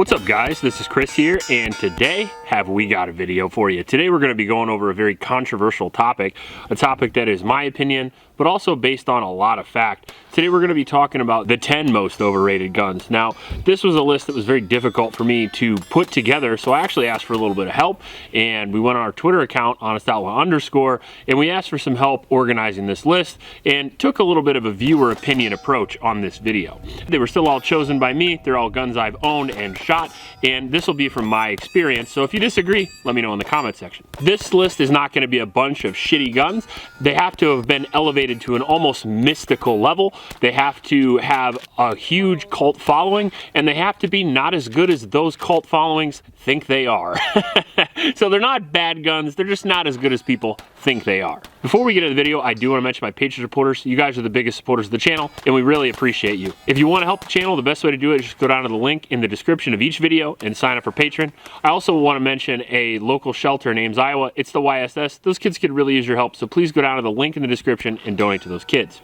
What's up guys, this is Chris here, and today have we got a video for you. Today we're going to be going over a very controversial topic, a topic that is my opinion, but also based on a lot of fact. Today we're going to be talking about the 10 most overrated guns. Now, this was a list that was very difficult for me to put together, so I actually asked for a little bit of help, and we went on our Twitter account, @HonestOutlaw_, and we asked for some help organizing this list, and took a little bit of a viewer opinion approach on this video. They were still all chosen by me, they're all guns I've owned and shot, and this will be from my experience, so if you disagree, let me know in the comment section. This list is not going to be a bunch of shitty guns. They have to have been elevated to an almost mystical level. They have to have a huge cult following, and they have to be not as good as those cult followings think they are. So they're not bad guns, they're just not as good as people think they are. Before we get into the video, I do want to mention my Patreon supporters. You guys are the biggest supporters of the channel, and we really appreciate you. If you want to help the channel, the best way to do it is just go down to the link in the description of each video and sign up for Patreon. I also want to mention a local shelter in Ames, Iowa. It's the YSS. Those kids could really use your help, so please go down to the link in the description and donate to those kids.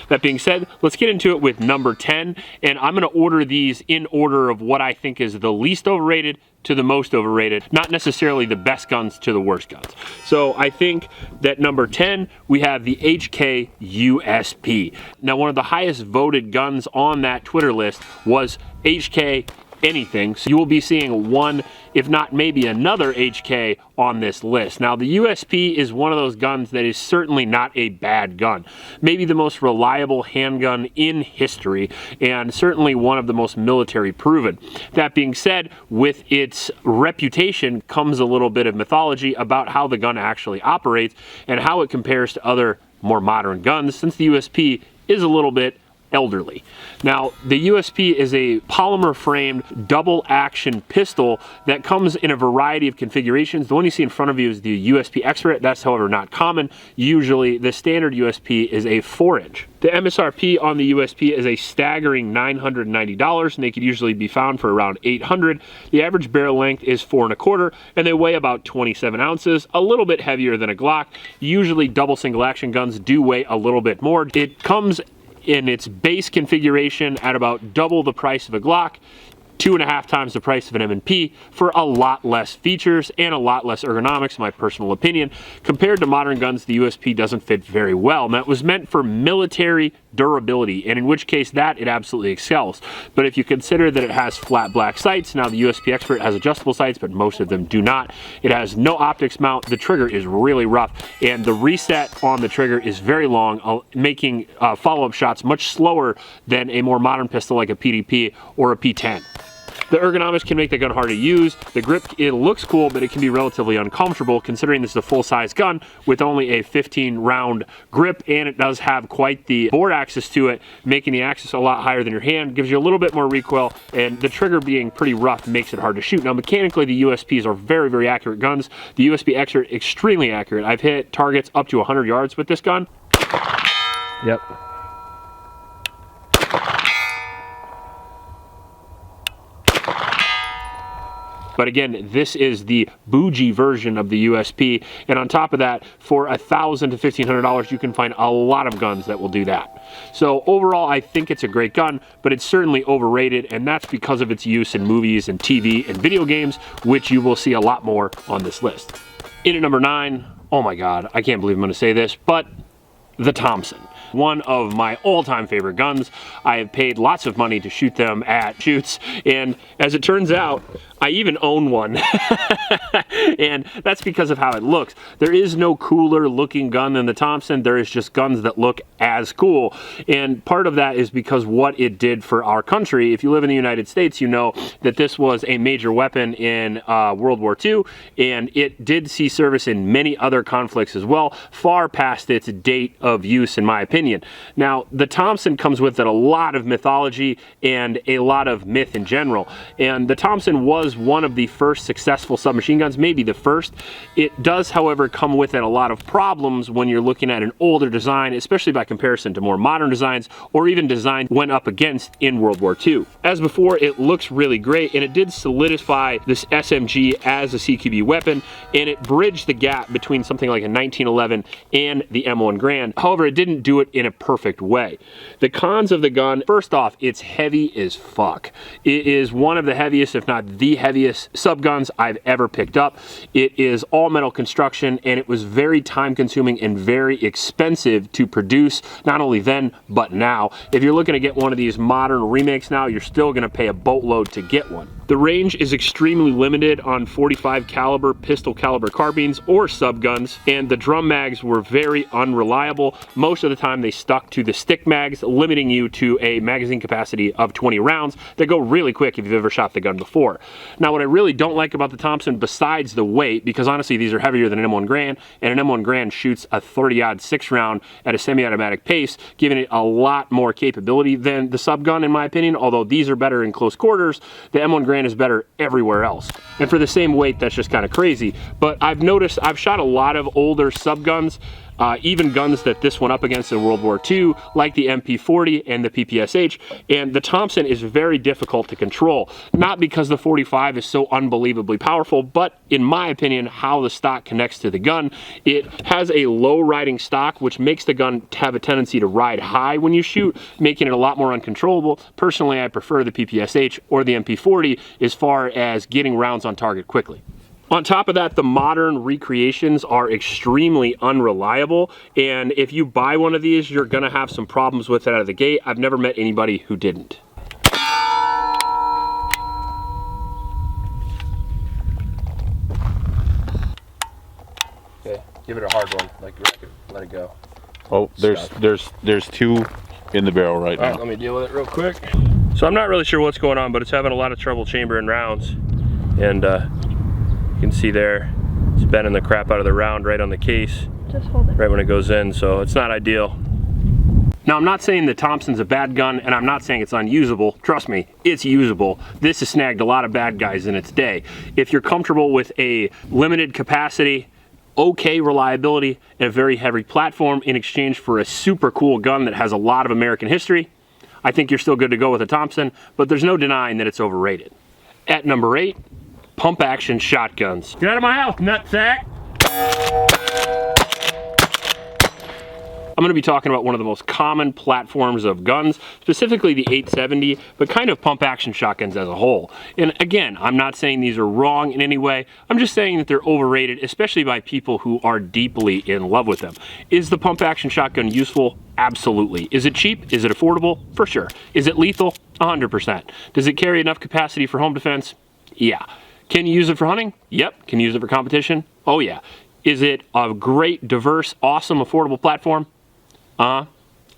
That being said, let's get into it with number 10, and I'm going to order these in order of what I think is the least overrated to the most overrated, not necessarily the best guns to the worst guns. So I think that number 10, we have the HK USP. Now, one of the highest voted guns on that Twitter list was HK anything, so you will be seeing one, if not maybe another HK on this list. Now, the USP is one of those guns that is certainly not a bad gun. Maybe the most reliable handgun in history, and certainly one of the most military proven. That being said, with its reputation comes a little bit of mythology about how the gun actually operates and how it compares to other more modern guns, since the USP is a little bit elderly. Now, the USP is a polymer framed double action pistol that comes in a variety of configurations. The one you see in front of you is the USP Expert. That's, however, not common. Usually the standard USP is a 4-inch. The MSRP on the USP is a staggering $990, and they could usually be found for around $800. The average barrel length is 4 1/4, and they weigh about 27 ounces, a little bit heavier than a Glock. Usually double single action guns do weigh a little bit more. It comes in its base configuration at about double the price of a Glock, 2.5 times the price of an M&P, for a lot less features and a lot less ergonomics, in my personal opinion. Compared to modern guns, the USP doesn't fit very well. And that was meant for military durability, and in which case that it absolutely excels. But if you consider that it has flat black sights, now the USP Expert has adjustable sights, but most of them do not. It has no optics mount, the trigger is really rough, and the reset on the trigger is very long, making follow-up shots much slower than a more modern pistol like a PDP or a P10. The ergonomics can make the gun hard to use. The grip, it looks cool, but it can be relatively uncomfortable considering this is a full-size gun with only a 15-round grip, and it does have quite the bore axis to it, making the axis a lot higher than your hand, gives you a little bit more recoil, and the trigger being pretty rough makes it hard to shoot. Now, mechanically, the USPs are very, very accurate guns. The USP Expert, extremely accurate. I've hit targets up to 100 yards with this gun. Yep. But again, this is the bougie version of the USP, and on top of that, for $1,000 to $1,500, you can find a lot of guns that will do that. So overall, I think it's a great gun, but it's certainly overrated, and that's because of its use in movies and TV and video games, which you will see a lot more on this list. In at number 9, oh my God, I can't believe I'm gonna say this, but the Thompson. One of my all-time favorite guns. I have paid lots of money to shoot them at shoots, and as it turns out, I even own one. And that's because of how it looks. There is no cooler looking gun than the Thompson. There is just guns that look as cool. And part of that is because what it did for our country. If you live in the United States, you know that this was a major weapon in World War II, and it did see service in many other conflicts as well, far past its date of use, in my opinion. Now, the Thompson comes with it a lot of mythology and a lot of myth in general. And the Thompson was one of the first successful submachine guns, maybe the first. It does, however, come with it a lot of problems when you're looking at an older design, especially by comparison to more modern designs or even designs went up against in World War II. As before, it looks really great, and it did solidify this SMG as a CQB weapon, and it bridged the gap between something like a 1911 and the M1 Garand. However, it didn't do it in a perfect way. The cons of the gun, first off, it's heavy as fuck. It is one of the heaviest, if not the heaviest, subguns I've ever picked up. It is all metal construction, and it was very time consuming and very expensive to produce, not only then, but now. If you're looking to get one of these modern remakes now, you're still gonna pay a boatload to get one. The range is extremely limited on 45 caliber pistol caliber carbines or subguns, and the drum mags were very unreliable. Most of the time they stuck to the stick mags, limiting you to a magazine capacity of 20 rounds that go really quick if you've ever shot the gun before. Now, what I really don't like about the Thompson, besides the weight, because honestly these are heavier than an M1 Garand, and an M1 Garand shoots a 30-aught 6-round at a semi-automatic pace, giving it a lot more capability than the subgun in my opinion. Although these are better in close quarters, the M1 Garand is better everywhere else. And for the same weight, that's just kind of crazy. But I've noticed, I've shot a lot of older subguns, even guns that this went up against in World War II, like the MP40 and the PPSH, and the Thompson is very difficult to control. Not because the 45 is so unbelievably powerful, but in my opinion, how the stock connects to the gun. It has a low riding stock, which makes the gun have a tendency to ride high when you shoot, making it a lot more uncontrollable. Personally, I prefer the PPSH or the MP40 as far as getting rounds on target quickly. On top of that, the modern recreations are extremely unreliable, and if you buy one of these, you're gonna have some problems with it out of the gate. I've never met anybody who didn't. Okay, give it a hard one, like let it go. Oh, there's two in the barrel right now. All right, let me deal with it real quick. So I'm not really sure what's going on, but it's having a lot of trouble chambering rounds, and you can see there, it's bending the crap out of the round right on the case. Just hold it. Right when it goes in, so it's not ideal. Now, I'm not saying the Thompson's a bad gun, and I'm not saying it's unusable. Trust me, it's usable. This has snagged a lot of bad guys in its day. If you're comfortable with a limited capacity, okay reliability, and a very heavy platform in exchange for a super cool gun that has a lot of American history, I think you're still good to go with a Thompson, but there's no denying that it's overrated. At number 8, pump action shotguns. Get out of my house, nutsack! I'm going to be talking about one of the most common platforms of guns, specifically the 870, but kind of pump action shotguns as a whole. And again, I'm not saying these are wrong in any way. I'm just saying that they're overrated, especially by people who are deeply in love with them. Is the pump action shotgun useful? Absolutely. Is it cheap? Is it affordable? For sure. Is it lethal? 100%. Does it carry enough capacity for home defense? Yeah. Can you use it for hunting? Yep. Can you use it for competition? Oh yeah. Is it a great, diverse, awesome, affordable platform? I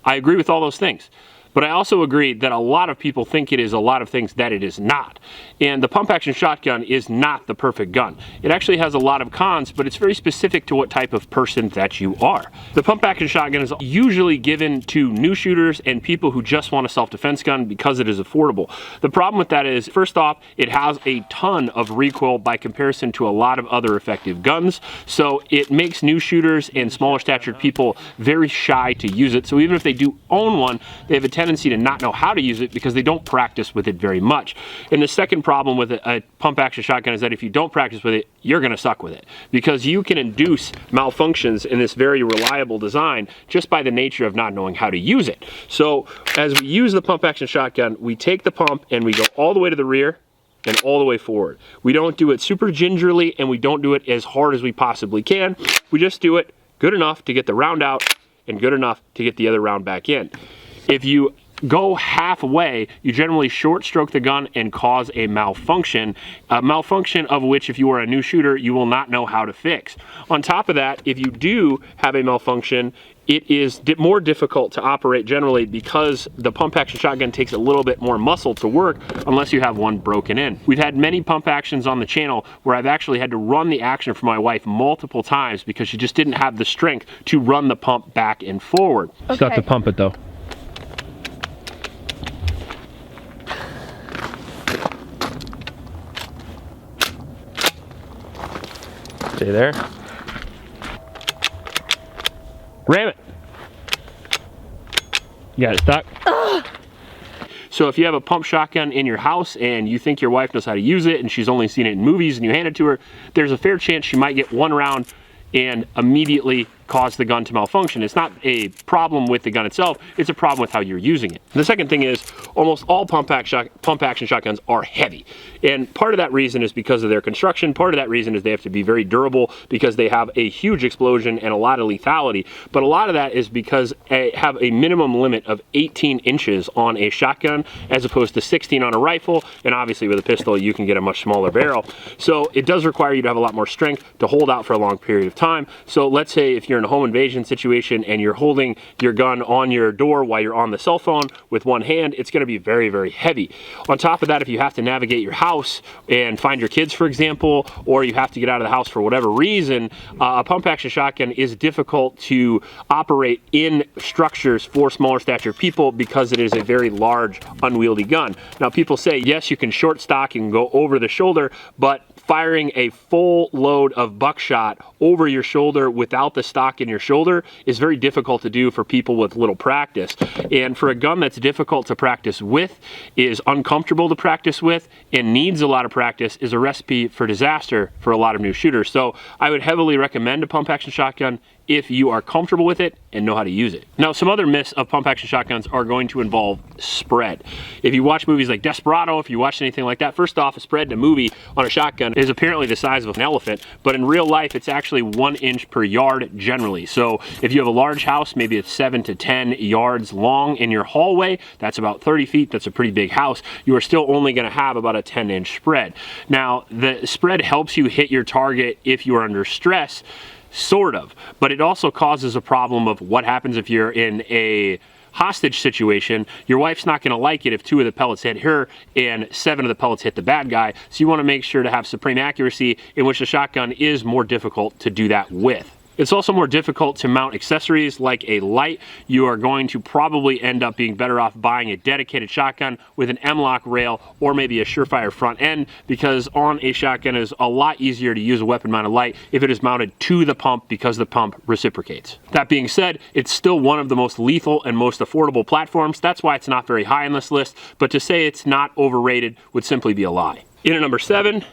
agree with all those things. But I also agree that a lot of people think it is a lot of things that it is not. And the pump action shotgun is not the perfect gun. It actually has a lot of cons, but it's very specific to what type of person that you are. The pump action shotgun is usually given to new shooters and people who just want a self-defense gun because it is affordable. The problem with that is, first off, it has a ton of recoil by comparison to a lot of other effective guns. So it makes new shooters and smaller statured people very shy to use it. So even if they do own one, they have a tendency to not know how to use it because they don't practice with it very much. And the second problem with a pump action shotgun is that if you don't practice with it, you're going to suck with it because you can induce malfunctions in this very reliable design just by the nature of not knowing how to use it. So as we use the pump action shotgun, we take the pump and we go all the way to the rear and all the way forward. We don't do it super gingerly and we don't do it as hard as we possibly can. We just do it good enough to get the round out and good enough to get the other round back in. If you go halfway, you generally short stroke the gun and cause a malfunction of which if you are a new shooter, you will not know how to fix. On top of that, if you do have a malfunction, it is more difficult to operate generally because the pump action shotgun takes a little bit more muscle to work unless you have one broken in. We've had many pump actions on the channel where I've actually had to run the action for my wife multiple times because she just didn't have the strength to run the pump back and forward. Okay. Still have to pump it though. Stay there. Ram it. You got it stuck? So if you have a pump shotgun in your house and you think your wife knows how to use it and she's only seen it in movies and you hand it to her, there's a fair chance she might get one round and immediately cause the gun to malfunction. It's not a problem with the gun itself, it's a problem with how you're using it. The second thing is, almost all pump action shotguns are heavy. And part of that reason is because of their construction. Part of that reason is they have to be very durable because they have a huge explosion and a lot of lethality. But a lot of that is because they have a minimum limit of 18 inches on a shotgun as opposed to 16 on a rifle. And obviously with a pistol, you can get a much smaller barrel. So it does require you to have a lot more strength to hold out for a long period of time. So let's say if you're in a home invasion situation and you're holding your gun on your door while you're on the cell phone with one hand, it's going to be very, very heavy. On top of that, if you have to navigate your house and find your kids, for example, or you have to get out of the house for whatever reason, a pump action shotgun is difficult to operate in structures for smaller stature people because it is a very large, unwieldy gun. Now, people say, yes, you can short stock, you can go over the shoulder, but firing a full load of buckshot over your shoulder without the stock in your shoulder is very difficult to do for people with little practice. And for a gun that's difficult to practice with, is uncomfortable to practice with, and needs a lot of practice, is a recipe for disaster for a lot of new shooters. So I would heavily recommend a pump action shotgun if you are comfortable with it and know how to use it. Now, some other myths of pump action shotguns are going to involve spread. If you watch movies like Desperado, if you watch anything like that, first off, a spread in a movie on a shotgun is apparently the size of an elephant, but in real life, it's actually 1 inch per yard generally. So if you have a large house, maybe it's 7 to 10 yards long in your hallway, that's about 30 feet, that's a pretty big house, you are still only gonna have about a 10-inch spread. Now, the spread helps you hit your target if you are under stress, sort of, but it also causes a problem of what happens if you're in a hostage situation. Your wife's not going to like it if 2 of the pellets hit her and 7 of the pellets hit the bad guy, so you want to make sure to have supreme accuracy, in which the shotgun is more difficult to do that with. It's also more difficult to mount accessories like a light. You are going to probably end up being better off buying a dedicated shotgun with an M-lock rail or maybe a Surefire front end, because on a shotgun it is a lot easier to use a weapon mounted light if it is mounted to the pump because the pump reciprocates. That being said, it's still one of the most lethal and most affordable platforms. That's why it's not very high on this list, but to say it's not overrated would simply be a lie. In at number 7,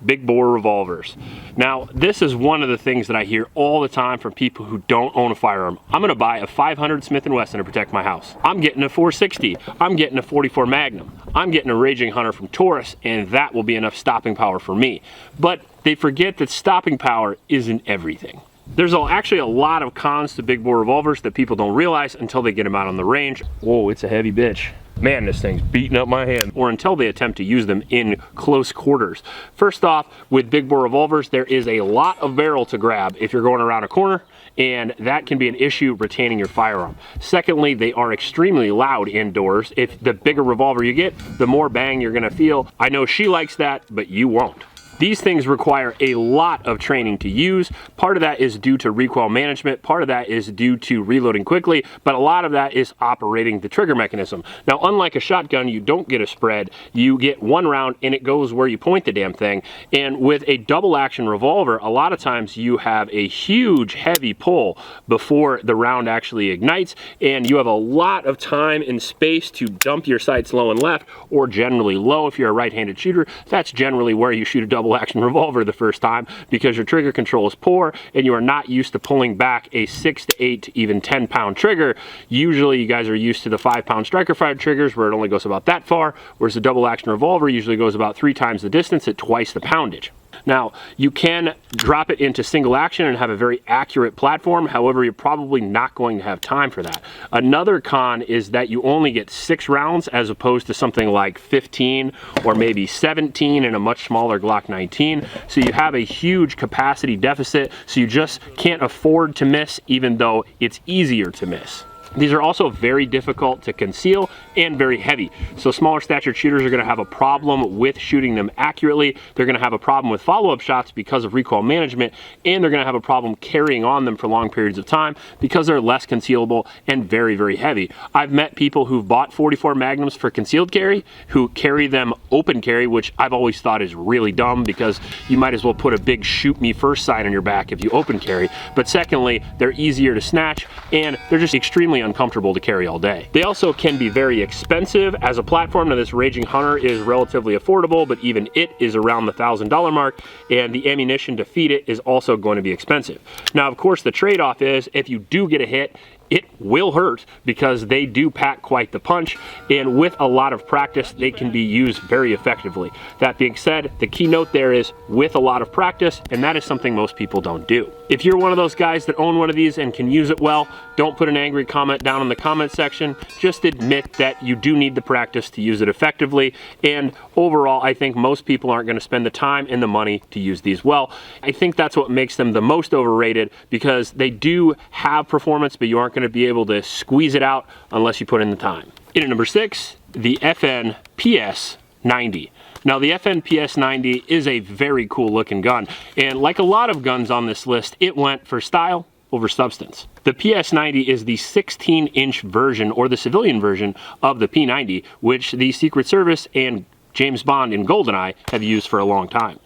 big bore revolvers. Now, this is one of the things that I hear all the time from people who don't own a firearm. I'm gonna buy a 500 Smith & Wesson to protect my house. I'm getting a 460. I'm getting a 44 Magnum. I'm getting a Raging Hunter from Taurus, and that will be enough stopping power for me. But they forget that stopping power isn't everything. There's actually a lot of cons to big bore revolvers that people don't realize until they get them out on the range. Whoa, it's a heavy bitch. Man, this thing's beating up my hand. Or until they attempt to use them in close quarters. First off, with big bore revolvers, there is a lot of barrel to grab if you're going around a corner, and that can be an issue retaining your firearm. Secondly, they are extremely loud indoors. If the bigger revolver you get, the more bang you're gonna feel. I know she likes that, but you won't. These things require a lot of training to use. Part of that is due to recoil management, part of that is due to reloading quickly, but a lot of that is operating the trigger mechanism. Now, unlike a shotgun, you don't get a spread. You get 1 round and it goes where you point the damn thing. And with a double action revolver, a lot of times you have a huge heavy pull before the round actually ignites, and you have a lot of time and space to dump your sights low and left, or generally low if you're a right-handed shooter. That's generally where you shoot a double action revolver the first time, because your trigger control is poor and you are not used to pulling back a 6 to 8 to even 10 pound trigger. Usually you guys are used to the 5 pound striker fired triggers where it only goes about that far, whereas the double action revolver usually goes about 3 times the distance at twice the poundage. Now, you can drop it into single action and have a very accurate platform. However, you're probably not going to have time for that. Another con is that you only get 6 rounds as opposed to something like 15 or maybe 17 in a much smaller Glock 19. So you have a huge capacity deficit, so you just can't afford to miss, even though it's easier to miss. These are also very difficult to conceal and very heavy. So smaller statured shooters are gonna have a problem with shooting them accurately. They're gonna have a problem with follow-up shots because of recoil management, and they're gonna have a problem carrying on them for long periods of time because they're less concealable and very, very heavy. I've met people who've bought 44 Magnums for concealed carry, who carry them open carry, which I've always thought is really dumb, because you might as well put a big shoot me first sign on your back if you open carry. But secondly, they're easier to snatch and they're just extremely uncomfortable to carry all day. They also can be very expensive. As a platform, now this Raging Hunter is relatively affordable, but even it is around the $1,000 mark, and the ammunition to feed it is also going to be expensive. Now, of course, the trade-off is if you do get a hit, it will hurt because they do pack quite the punch, and with a lot of practice, they can be used very effectively. That being said, the key note there is with a lot of practice, and that is something most people don't do. If you're one of those guys that own one of these and can use it well, don't put an angry comment down in the comment section. Just admit that you do need the practice to use it effectively, and overall, I think most people aren't going to spend the time and the money to use these well. I think that's what makes them the most overrated, because they do have performance, but you aren't going to be able to squeeze it out unless you put in the time. In at number 6, the FN PS90. Now, the FN PS90 is a very cool looking gun, and like a lot of guns on this list, it went for style over substance. The PS90 is the 16-inch version, or the civilian version, of the P90, which the Secret Service and James Bond in GoldenEye have used for a long time.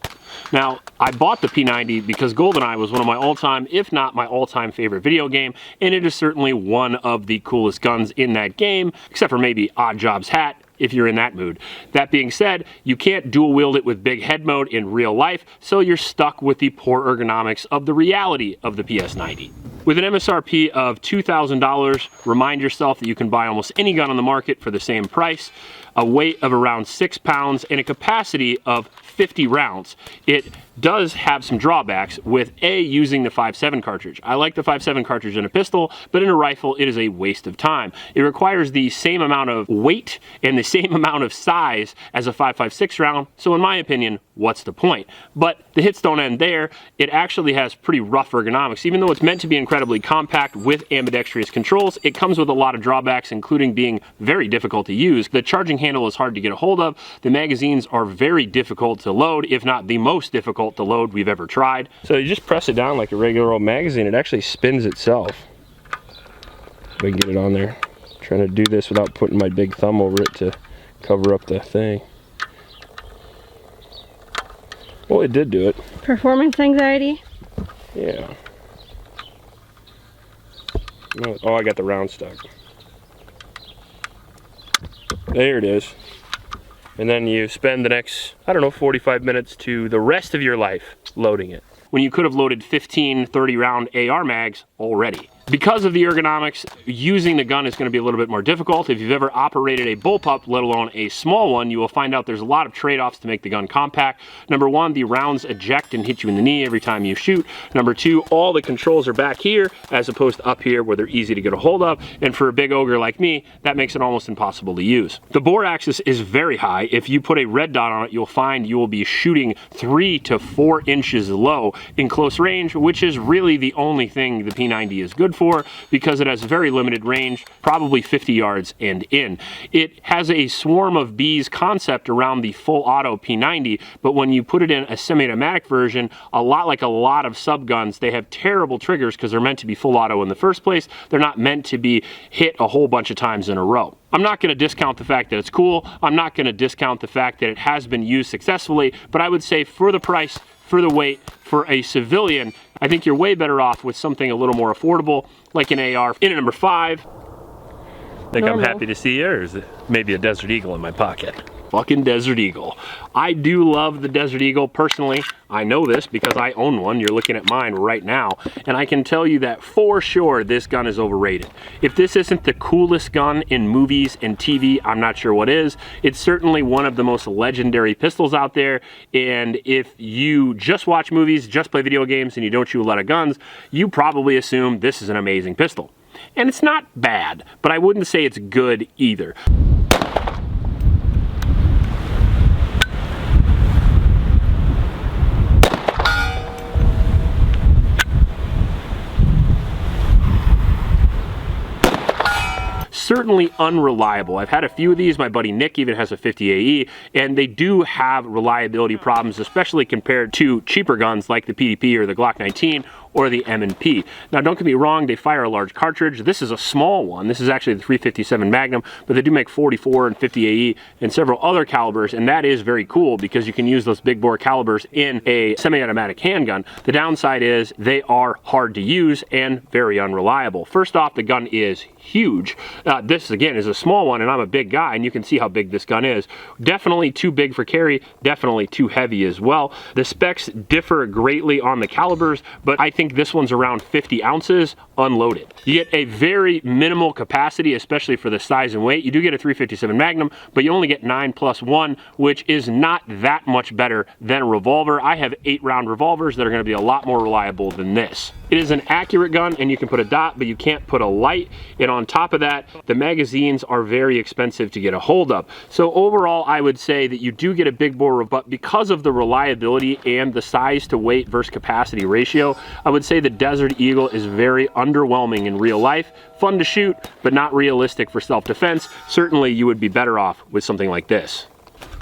Now, I bought the P90 because GoldenEye was one of my all-time, if not my all-time favorite video game, and it is certainly one of the coolest guns in that game, except for maybe Odd Job's hat, if you're in that mood. That being said, you can't dual wield it with big head mode in real life, so you're stuck with the poor ergonomics of the reality of the PS90. With an MSRP of $2,000, remind yourself that you can buy almost any gun on the market for the same price, a weight of around 6 pounds, and a capacity of 50 rounds. It does have some drawbacks with using the 5.7 cartridge. I like the 5.7 cartridge in a pistol, but in a rifle, it is a waste of time. It requires the same amount of weight and the same amount of size as a 5.56 round, so in my opinion, what's the point? But the hits don't end there. It actually has pretty rough ergonomics. Even though it's meant to be incredibly compact with ambidextrous controls, it comes with a lot of drawbacks, including being very difficult to use. The charging handle is hard to get a hold of. The magazines are very difficult to load, if not the most difficult to load we've ever tried. So you just press it down like a regular old magazine. It actually spins itself. If I can get it on there. I'm trying to do this without putting my big thumb over it to cover up the thing. Well, it did do it. Performance anxiety? Yeah. No, oh, I got the round stuck. There it is. And then you spend the next, I don't know, 45 minutes to the rest of your life loading it, when you could have loaded 15 30 round AR mags already. Because of the ergonomics, using the gun is going to be a little bit more difficult. If you've ever operated a bullpup, let alone a small one, you will find out there's a lot of trade-offs to make the gun compact. Number one, the rounds eject and hit you in the knee every time you shoot. Number two, all the controls are back here as opposed to up here where they're easy to get a hold of. And for a big ogre like me, that makes it almost impossible to use. The bore axis is very high. If you put a red dot on it, you'll find you will be shooting 3 to 4 inches low in close range, which is really the only thing the P90 is good for, because it has very limited range, probably 50 yards and in. It has a swarm of bees concept around the full auto P90, but when you put it in a semi-automatic version, a lot like a lot of sub guns, they have terrible triggers because they're meant to be full auto in the first place. They're not meant to be hit a whole bunch of times in a row. I'm not going to discount the fact that it's cool. I'm not going to discount the fact that it has been used successfully, but I would say for the price, for the weight, for a civilian, I think you're way better off with something a little more affordable, like an AR. In at number 5, I think I'm happy to see yours. Maybe a Desert Eagle in my pocket. Fucking Desert Eagle. I do love the Desert Eagle personally. I know this because I own one. You're looking at mine right now. And I can tell you that for sure this gun is overrated. If this isn't the coolest gun in movies and TV, I'm not sure what is. It's certainly one of the most legendary pistols out there. And if you just watch movies, just play video games, and you don't shoot a lot of guns, you probably assume this is an amazing pistol. And it's not bad, but I wouldn't say it's good either. Certainly unreliable. I've had a few of these. My buddy Nick even has a 50 AE, and they do have reliability problems, especially compared to cheaper guns like the PDP or the Glock 19 or the M&P. Now, don't get me wrong, they fire a large cartridge. This is a small one. This is actually the 357 Magnum, but they do make 44 and 50 AE and several other calibers, and that is very cool because you can use those big bore calibers in a semi-automatic handgun. The downside is they are hard to use and very unreliable. First off, the gun is huge. This again is a small one, and I'm a big guy, and you can see how big this gun is. Definitely too big for carry, definitely too heavy as well. The specs differ greatly on the calibers, but I think this one's around 50 ounces unloaded. You get a very minimal capacity, especially for the size and weight. You do get a 357 Magnum, but you only get 9+1, which is not that much better than a revolver. I have 8-round revolvers that are going to be a lot more reliable than this. It is an accurate gun, and you can put a dot, but you can't put a light. And on top of that, the magazines are very expensive to get a hold of. So overall, I would say that you do get a big bore, but because of the reliability and the size to weight versus capacity ratio, I would say the Desert Eagle is very underwhelming in real life. Fun to shoot, but not realistic for self-defense. Certainly, you would be better off with something like this.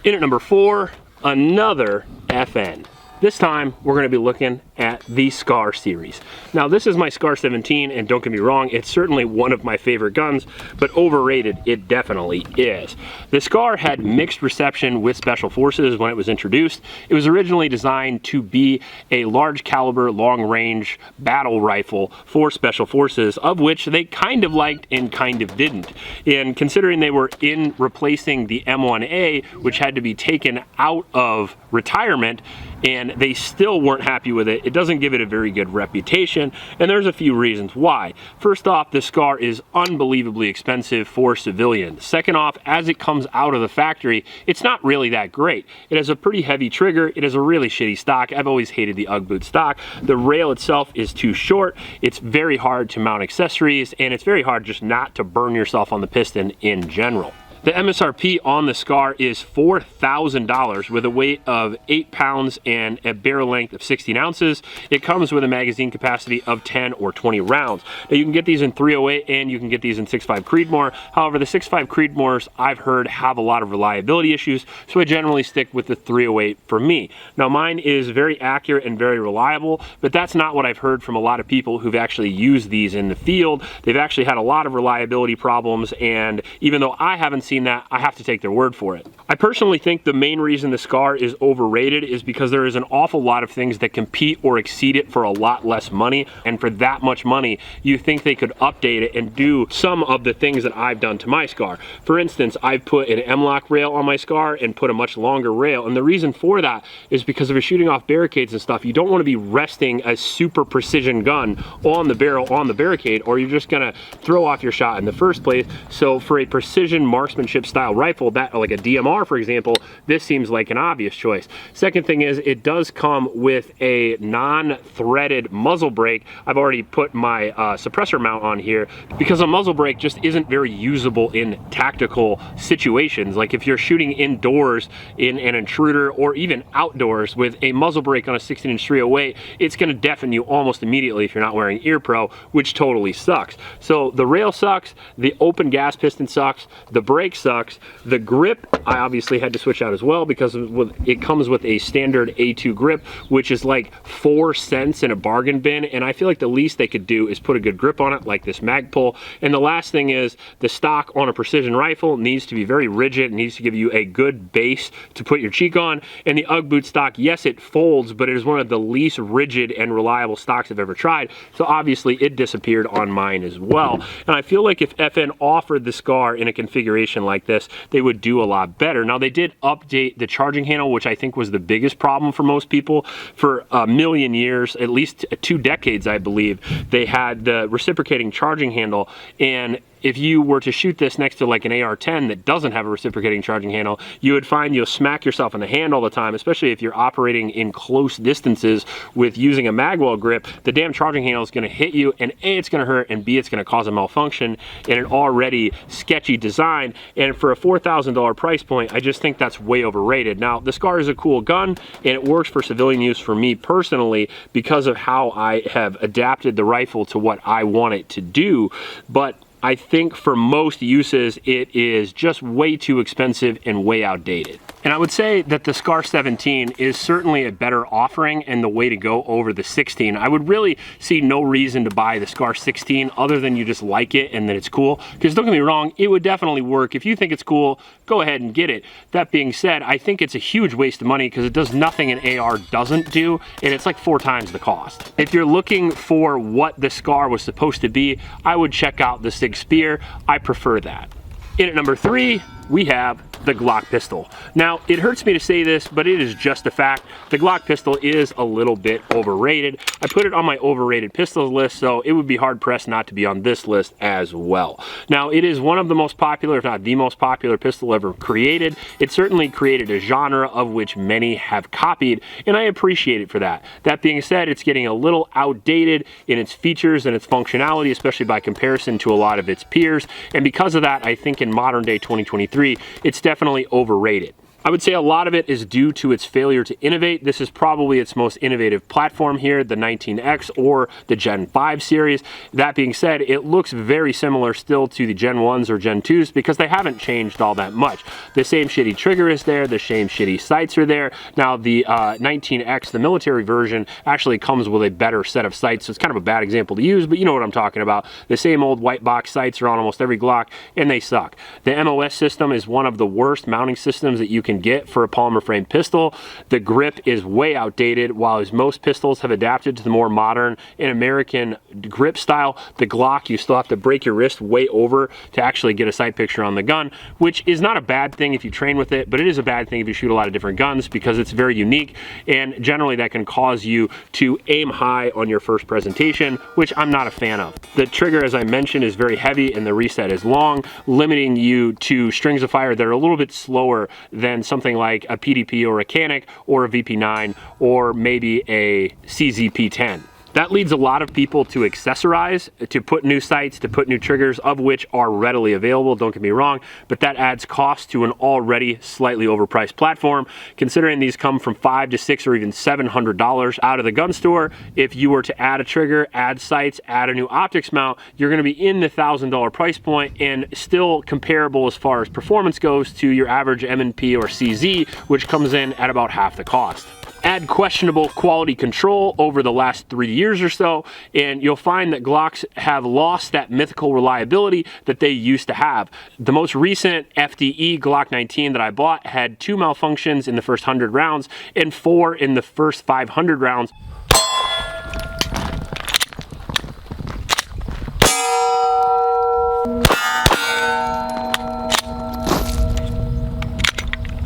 In at number 4, another FN. This time, we're gonna be looking at the Scar series. Now, this is my Scar 17, and don't get me wrong, it's certainly one of my favorite guns, but overrated it definitely is. The Scar had mixed reception with Special Forces when it was introduced. It was originally designed to be a large caliber, long range battle rifle for Special Forces, of which they kind of liked and kind of didn't. And considering they were in replacing the M1A, which had to be taken out of retirement, and they still weren't happy with it, it doesn't give it a very good reputation, and there's a few reasons why. First off, the Scar is unbelievably expensive for civilians. Second off, as it comes out of the factory, it's not really that great. It has a pretty heavy trigger, it has a really shitty stock. I've always hated the UGG boot stock. The rail itself is too short, it's very hard to mount accessories, and it's very hard just not to burn yourself on the piston in general. The MSRP on the Scar is $4,000 with a weight of 8 pounds and a barrel length of 16 ounces. It comes with a magazine capacity of 10 or 20 rounds. Now, you can get these in 308 and you can get these in 6.5 Creedmoor. However, the 6.5 Creedmoors I've heard have a lot of reliability issues, so I generally stick with the 308 for me. Now, mine is very accurate and very reliable, but that's not what I've heard from a lot of people who've actually used these in the field. They've actually had a lot of reliability problems, and even though I haven't seen that, I have to take their word for it. I personally think the main reason the Scar is overrated is because there is an awful lot of things that compete or exceed it for a lot less money, and for that much money, you think they could update it and do some of the things that I've done to my Scar. For instance, I've put an M-lock rail on my Scar and put a much longer rail, and the reason for that is because if you're shooting off barricades and stuff, you don't want to be resting a super precision gun on the barrel on the barricade, or you're just gonna throw off your shot in the first place. So for a precision marksmanship style rifle, that like a DMR for example, this seems like an obvious choice. Second thing is it does come with a non-threaded muzzle brake. I've already put my suppressor mount on here because a muzzle brake just isn't very usable in tactical situations. Like if you're shooting indoors in an intruder or even outdoors with a muzzle brake on a 16-inch 308, it's going to deafen you almost immediately if you're not wearing ear pro, which totally sucks. So the rail sucks, the open gas piston sucks, the brake sucks. The grip, I obviously had to switch out as well because it comes with a standard A2 grip, which is like 4 cents in a bargain bin, and I feel like the least they could do is put a good grip on it, like this mag pull. And the last thing is the stock on a precision rifle needs to be very rigid, it needs to give you a good base to put your cheek on. And the UGG boot stock, yes, it folds, but it is one of the least rigid and reliable stocks I've ever tried, so obviously it disappeared on mine as well. And I feel like if FN offered the Scar in a configuration like this, they would do a lot better. Now, they did update the charging handle, which I think was the biggest problem for most people. For a million years, at least 2 decades, I believe, they had the reciprocating charging handle, and if you were to shoot this next to like an AR-10 that doesn't have a reciprocating charging handle, you would find you'll smack yourself in the hand all the time, especially if you're operating in close distances with using a magwell grip. The damn charging handle is going to hit you, and A, it's going to hurt, and B, it's going to cause a malfunction in an already sketchy design. And for a $4,000 price point, I just think that's way overrated. Now, the Scar is a cool gun, and it works for civilian use for me personally because of how I have adapted the rifle to what I want it to do, but I think for most uses, it is just way too expensive and way outdated. And I would say that the SCAR 17 is certainly a better offering and the way to go over the 16. I would really see no reason to buy the SCAR 16 other than you just like it and that it's cool. Because don't get me wrong, it would definitely work. If you think it's cool, go ahead and get it. That being said, I think it's a huge waste of money because it does nothing an AR doesn't do, and it's like 4 times the cost. If you're looking for what the SCAR was supposed to be, I would check out the SIG Spear. I prefer that. In at number 3, we have the Glock pistol. Now, it hurts me to say this, but it is just a fact. The Glock pistol is a little bit overrated. I put it on my overrated pistols list, so it would be hard pressed not to be on this list as well. Now, it is one of the most popular, if not the most popular pistol ever created. It certainly created a genre of which many have copied, and I appreciate it for that. That being said, it's getting a little outdated in its features and its functionality, especially by comparison to a lot of its peers. And because of that, I think in modern day 2023, it's definitely overrated. I would say a lot of it is due to its failure to innovate. This is probably its most innovative platform here, the 19X or the Gen 5 series. That being said, it looks very similar still to the Gen 1s or Gen 2s because they haven't changed all that much. The same shitty trigger is there, the same shitty sights are there. Now the 19X, the military version, actually comes with a better set of sights, so it's kind of a bad example to use, but you know what I'm talking about. The same old white box sights are on almost every Glock, and they suck. The MOS system is one of the worst mounting systems that you can get for a polymer frame pistol. The grip is way outdated. While most pistols have adapted to the more modern and American grip style, the Glock, you still have to break your wrist way over to actually get a sight picture on the gun, which is not a bad thing if you train with it, but it is a bad thing if you shoot a lot of different guns because it's very unique, and generally that can cause you to aim high on your first presentation, which I'm not a fan of. The trigger, as I mentioned, is very heavy and the reset is long, limiting you to strings of fire that are a little bit slower than something like a PDP or a Canic or a VP9 or maybe a CZP10. That leads a lot of people to accessorize, to put new sights, to put new triggers, of which are readily available, don't get me wrong, but that adds cost to an already slightly overpriced platform. Considering these come from $500 to $600 or even $700 out of the gun store, if you were to add a trigger, add sights, add a new optics mount, you're gonna be in the $1,000 price point and still comparable as far as performance goes to your average M&P or CZ, which comes in at about half the cost. Add questionable quality control over the last 3 years or so, and you'll find that Glocks have lost that mythical reliability that they used to have. The most recent FDE Glock 19 that I bought had 2 malfunctions in the first 100 rounds and 4 in the first 500 rounds.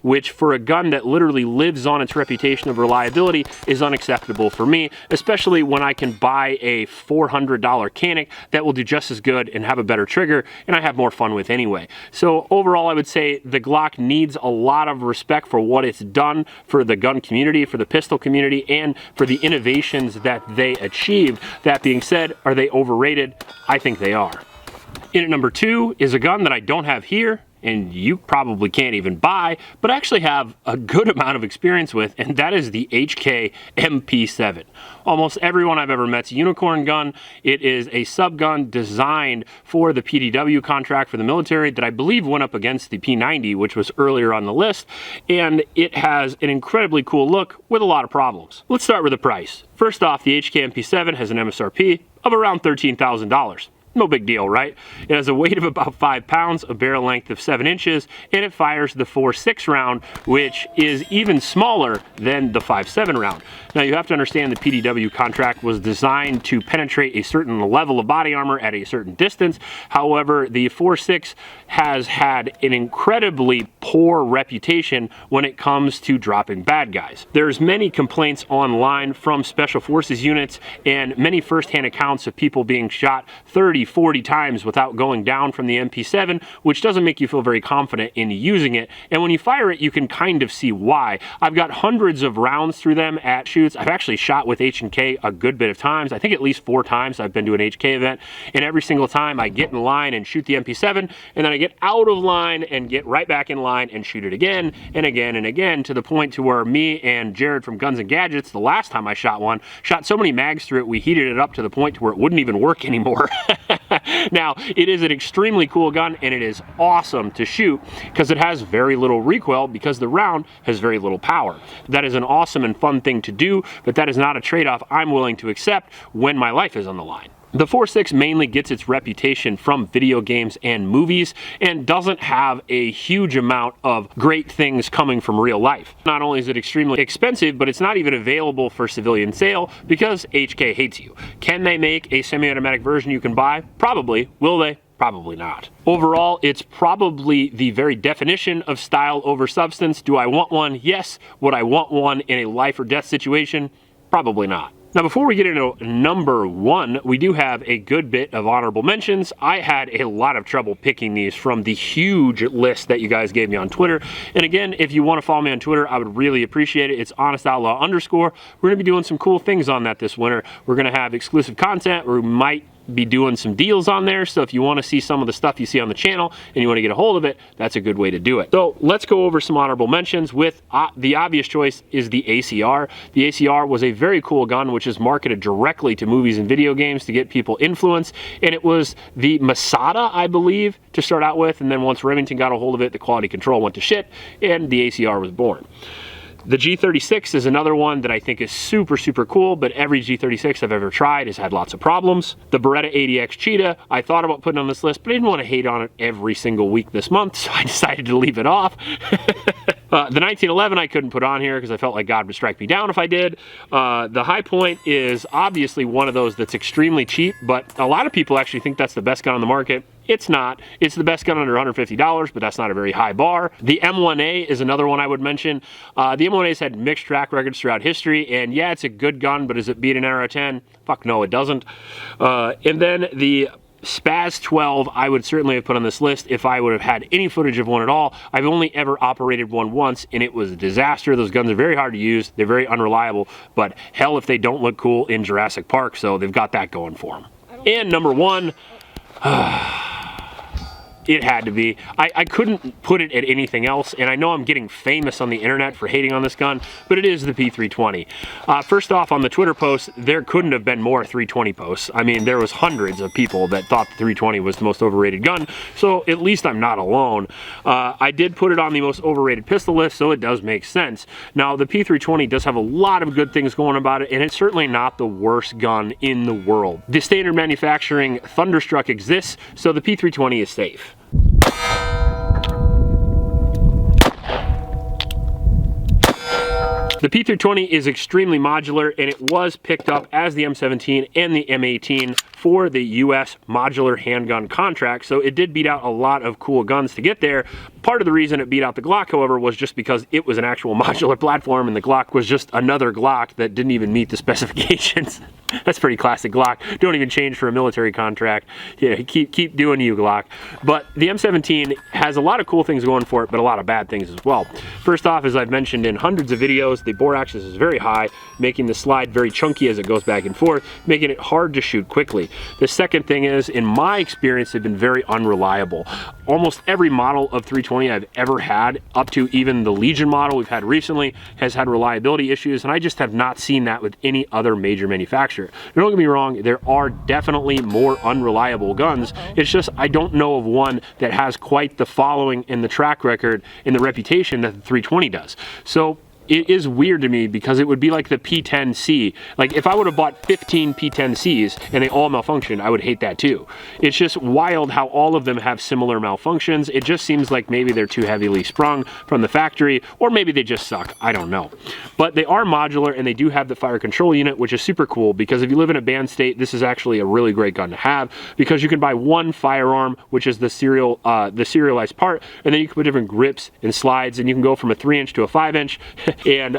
Which for a gun that literally lives on its reputation of reliability is unacceptable for me, especially when I can buy a $400 Canic that will do just as good and have a better trigger and I have more fun with anyway. So overall, I would say the Glock needs a lot of respect for what it's done for the gun community, for the pistol community, and for the innovations that they achieved. That being said, are they overrated? I think they are. In at number 2 is a gun that I don't have here, and you probably can't even buy, but I actually have a good amount of experience with, and that is the HK MP7. Almost everyone I've ever met's a unicorn gun. It is a sub-gun designed for the PDW contract for the military that I believe went up against the P90, which was earlier on the list, and it has an incredibly cool look with a lot of problems. Let's start with the price. First off, the HK MP7 has an MSRP of around $13,000. No big deal, right? It has a weight of about 5 pounds, a barrel length of 7 inches, and it fires the 4.6 round, which is even smaller than the 5.7 round. Now you have to understand the PDW contract was designed to penetrate a certain level of body armor at a certain distance. However, the 4.6 has had an incredibly poor reputation when it comes to dropping bad guys. There's many complaints online from special forces units and many first-hand accounts of people being shot 30, 40 times without going down from the MP7, which doesn't make you feel very confident in using it. And when you fire it, you can kind of see why. I've got hundreds of rounds through them at shoots. I've actually shot with H&K a good bit of times. I think at least 4 times I've been to an HK event, and every single time I get in line and shoot the MP7, and then I get out of line and get right back in line and shoot it again and again and again, to the point to where me and Jared from Guns and Gadgets, the last time I shot one, shot so many mags through it, we heated it up to the point to where it wouldn't even work anymore. Now, it is an extremely cool gun, and it is awesome to shoot because it has very little recoil because the round has very little power. That is an awesome and fun thing to do, but that is not a trade-off I'm willing to accept when my life is on the line. The 4.6 mainly gets its reputation from video games and movies and doesn't have a huge amount of great things coming from real life. Not only is it extremely expensive, but it's not even available for civilian sale because HK hates you. Can they make a semi-automatic version you can buy? Probably. Will they? Probably not. Overall, it's probably the very definition of style over substance. Do I want one? Yes. Would I want one in a life or death situation? Probably not. Now, before we get into number one, we do have a good bit of honorable mentions. I had a lot of trouble picking these from the huge list that you guys gave me on Twitter. And again, if you want to follow me on Twitter, I would really appreciate it. It's HonestOutlaw_. We're going to be doing some cool things on that this winter. We're going to have exclusive content. We might be doing some deals on there, so if you want to see some of the stuff you see on the channel and you want to get a hold of it, that's a good way to do it. So let's go over some honorable mentions. With the obvious choice is the ACR. The ACR was a very cool gun which is marketed directly to movies and video games to get people influenced, and it was the Masada, I believe, to start out with, and then once Remington got a hold of it, the quality control went to shit and the ACR was born. The G36 is another one that I think is super, super cool, but every G36 I've ever tried has had lots of problems. The Beretta 80X Cheetah, I thought about putting on this list, but I didn't want to hate on it every single week this month, so I decided to leave it off. The 1911 I couldn't put on here because I felt like God would strike me down if I did. The High Point is obviously one of those that's extremely cheap, but a lot of people actually think that's the best gun on the market. It's not. It's the best gun under $150, but that's not a very high bar. The M1A is another one I would mention. The M1A's had mixed track records throughout history, and yeah, it's a good gun, but does it beat an AR-10? Fuck no, it doesn't. And then the Spaz 12, I would certainly have put on this list if I would have had any footage of one at all. I've only ever operated one once, and it was a disaster. Those guns are very hard to use. They're very unreliable, but hell if they don't look cool in Jurassic Park, so they've got that going for them. And number one, it had to be. I couldn't put it at anything else, and I know I'm getting famous on the internet for hating on this gun, but it is the P320. First off, on the Twitter post, there couldn't have been more 320 posts. I mean, there was hundreds of people that thought the 320 was the most overrated gun, so at least I'm not alone. I did put it on the most overrated pistol list, so it does make sense. Now, the P320 does have a lot of good things going about it, and it's certainly not the worst gun in the world. The standard manufacturing Thunderstruck exists, so the P320 is safe. The P320 is extremely modular, and it was picked up as the M17 and the M18 for the US modular handgun contract, so it did beat out a lot of cool guns to get there. Part of the reason it beat out the Glock, however, was just because it was an actual modular platform, and the Glock was just another Glock that didn't even meet the specifications. That's pretty classic Glock. Don't even change for a military contract. Yeah, keep doing you, Glock. But the M17 has a lot of cool things going for it, but a lot of bad things as well. First off, as I've mentioned in hundreds of videos, the bore axis is very high, making the slide very chunky as it goes back and forth, making it hard to shoot quickly. The second thing is, in my experience, they've been very unreliable. Almost every model of 320 I've ever had, up to even the Legion model we've had recently, has had reliability issues, and I just have not seen that with any other major manufacturer. Now, don't get me wrong, there are definitely more unreliable guns. It's just I don't know of one that has quite the following and the track record and the reputation that the 320 does. So it is weird to me because it would be like the P10C. Like if I would have bought 15 P10Cs and they all malfunctioned, I would hate that too. It's just wild how all of them have similar malfunctions. It just seems like maybe they're too heavily sprung from the factory, or maybe they just suck. I don't know. But they are modular, and they do have the fire control unit, which is super cool because if you live in a band state, this is actually a really great gun to have because you can buy one firearm, which is the serialized part, and then you can put different grips and slides, and you can go from a 3-inch to a 5-inch. And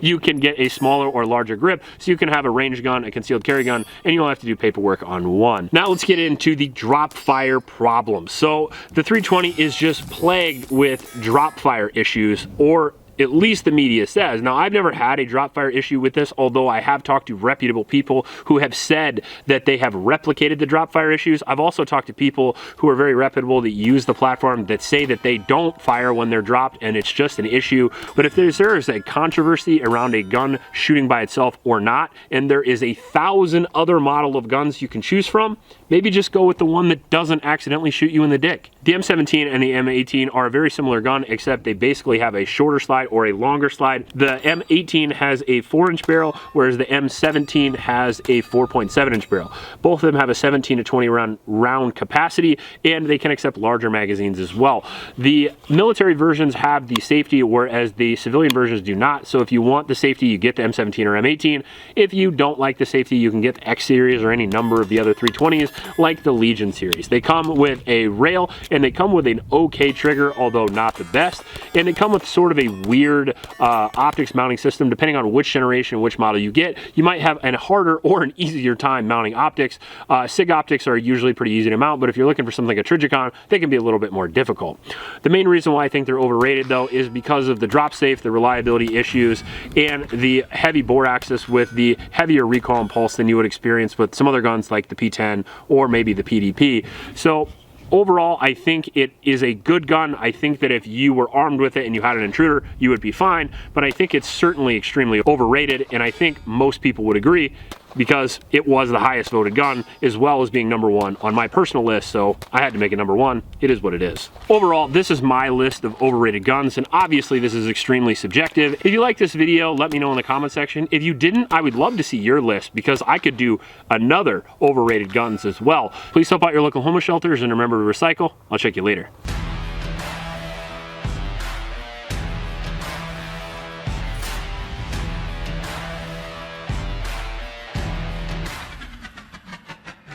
you can get a smaller or larger grip, so you can have a range gun, a concealed carry gun, and you don't have to do paperwork on one. Now let's get into the drop fire problems. So the 320 is just plagued with drop fire issues, or at least the media says. Now, I've never had a drop fire issue with this, although I have talked to reputable people who have said that they have replicated the drop fire issues. I've also talked to people who are very reputable that use the platform that say that they don't fire when they're dropped and it's just an issue. But if there is a controversy around a gun shooting by itself or not, and there is 1,000 other model of guns you can choose from, maybe just go with the one that doesn't accidentally shoot you in the dick. The M17 and the M18 are a very similar gun, except they basically have a shorter slide or a longer slide. The M18 has a 4-inch barrel, whereas the M17 has a 4.7-inch barrel. Both of them have a 17 to 20 round capacity, and they can accept larger magazines as well. The military versions have the safety, whereas the civilian versions do not. So if you want the safety, you get the M17 or M18. If you don't like the safety, you can get the X series or any number of the other 320s, like the Legion series. They come with a rail, and they come with an okay trigger, although not the best. And they come with sort of a weird optics mounting system. Depending on which generation, which model you get, you might have a harder or an easier time mounting optics. SIG optics are usually pretty easy to mount, but if you're looking for something like a Trijicon, they can be a little bit more difficult. The main reason why I think they're overrated, though, is because of the drop safe, the reliability issues, and the heavy bore axis with the heavier recoil and pulse than you would experience with some other guns like the P10 or maybe the PDP. So overall, I think it is a good gun. I think that if you were armed with it and you had an intruder, you would be fine, but I think it's certainly extremely overrated, and I think most people would agree, because it was the highest voted gun, as well as being #1 on my personal list, so I had to make it #1. It is what it is. Overall, this is my list of overrated guns, and obviously this is extremely subjective. If you like this video, let me know in the comment section. If you didn't, I would love to see your list, because I could do another overrated guns as well. Please help out your local homeless shelters, and remember to recycle. I'll check you later.